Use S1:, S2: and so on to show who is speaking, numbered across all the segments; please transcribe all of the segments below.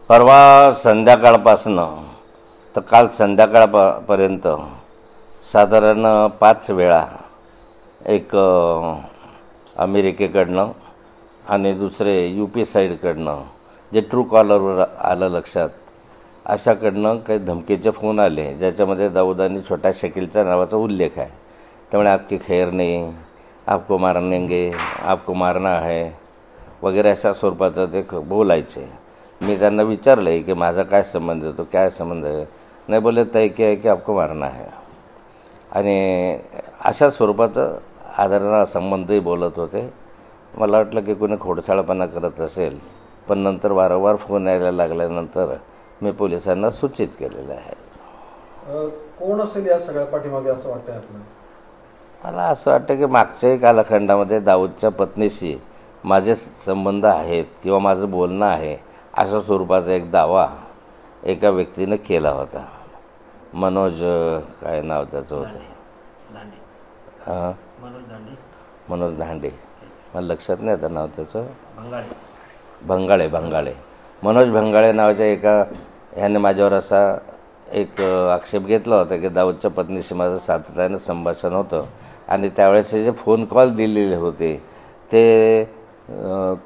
S1: परवा संध्याकाळपासनं तर काल संध्याकाळपर्यंत साधारण 5 वेळा एक अमेरिकेकडनं आणि दुसरे UP साईडकडनं जे ट्रू कॉलरवर आलं लक्षात, अशाकडनं काही धमकीचे फोन आले ज्याच्यामध्ये दाऊद आणि छोटा शकीलच्या नावाचा उल्लेख आहे. त्यामुळे आपकी खैर नाही, आपको मारनेंगे, आपको मारना है वगैरे अशा स्वरूपाचं ते बोलायचे. मी त्यांना विचारलं आहे की माझा काय संबंध आहे, तो काय संबंध आहे. नाही बोले तय की आहे की आपको मारना है. आणि अशा स्वरूपाचं आदरणा संबंधही बोलत होते. मला वाटलं की कोणी खोडसाळपणा करत असेल, पण नंतर वारंवार फोन यायला लागल्यानंतर मी पोलिसांना सूचित केलेलं आहे.
S2: कोण असेल या सगळ्या पाठीमागे असं वाटतं आपल्याला?
S1: मला असं वाटतं की मागच्याही कालखंडामध्ये दाऊदच्या पत्नीशी माझे संबंध आहेत किंवा माझं बोलणं आहे अशा स्वरूपाचा एक दावा एका व्यक्तीनं केला होता. मनोज काय नाव त्याचं होतं, हां मनोज धांडे, मला लक्षात नाही आता नाव त्याचं, भंगाळे मनोज भंगाळे नावाच्या एका ह्याने माझ्यावर असा एक आक्षेप घेतला होता की दाऊदच्या पत्नीशी माझं सातत्यानं संभाषण होतं आणि त्यावेळेस जे फोन कॉल दिलेले होते ते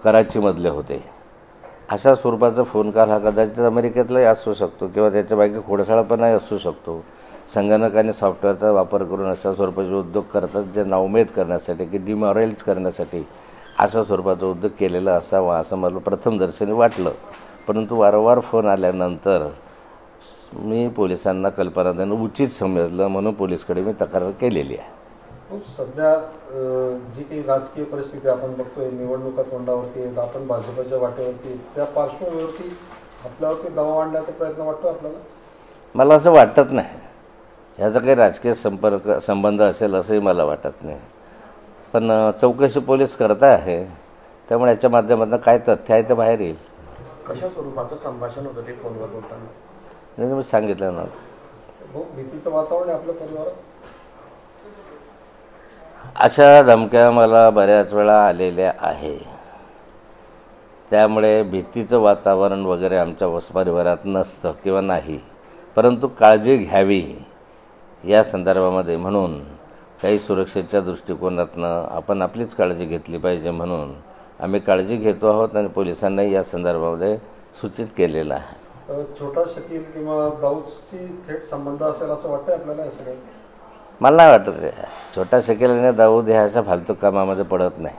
S1: कराचीमधले होते. अशा स्वरूपाचा फोन कॉल हा कदाचित अमेरिकेतलाही असू शकतो किंवा त्याच्या मागे खोडसाळपणाही असू शकतो. संगणक आणि सॉफ्टवेअरचा वापर करून अशा स्वरूपाचे उद्योग करतात जे नाउमेद करण्यासाठी की डिमॉरलाइज करण्यासाठी अशा स्वरूपाचा उद्योग केलेला असावा असं मला प्रथमदर्शनी वाटलं. परंतु वारंवार फोन आल्यानंतर मी पोलिसांना कल्पना देणं उचित समजलं, म्हणून पोलिसकडे मी तक्रार केलेली आहे.
S2: सध्या जी काही राजकीय परिस्थिती आपण बघतोय, निवडणुका तोंडावरती आहेत, आपण भाजपच्या वाटेवरती, त्या पार्श्वभूमीवरती आपल्यावरती दबाव आणण्याचा प्रयत्न वाटतो आपल्याला?
S1: मला असं वाटत नाही. ह्याचा काही राजकीय संबंध असेल असंही मला वाटत नाही. पण चौकशी पोलीस करत आहे, त्यामुळे याच्या माध्यमातून काय तथ्य आहे ते बाहेर येईल.
S2: कशा स्वरूपाचं संभाषण होतं ते फोनवर बोलताना?
S1: नाही मी सांगितलं ना,
S2: भीतीचं वातावरण आहे आपल्या परिवारात.
S1: अशा धमक्या मला बऱ्याच वेळा आलेल्या आहे. त्यामुळे भीतीचं वातावरण वगैरे आमच्या परिवारात नसतं किंवा नाही, परंतु काळजी घ्यावी या संदर्भामध्ये म्हणून काही सुरक्षेच्या दृष्टिकोनातनं आपण आपलीच काळजी घेतली पाहिजे म्हणून आम्ही काळजी घेतो आहोत आणि पोलिसांनाही या संदर्भामध्ये सूचित केलेलं आहे.
S2: छोटा शकील किंवा दाऊदशी थेट संबंध असेल असं वाटतं आपल्याला? असं काही
S1: मला नाही वाटत. छोटा शकील आणि दाऊद ह्या अशा फालतू कामामध्ये पडत नाही.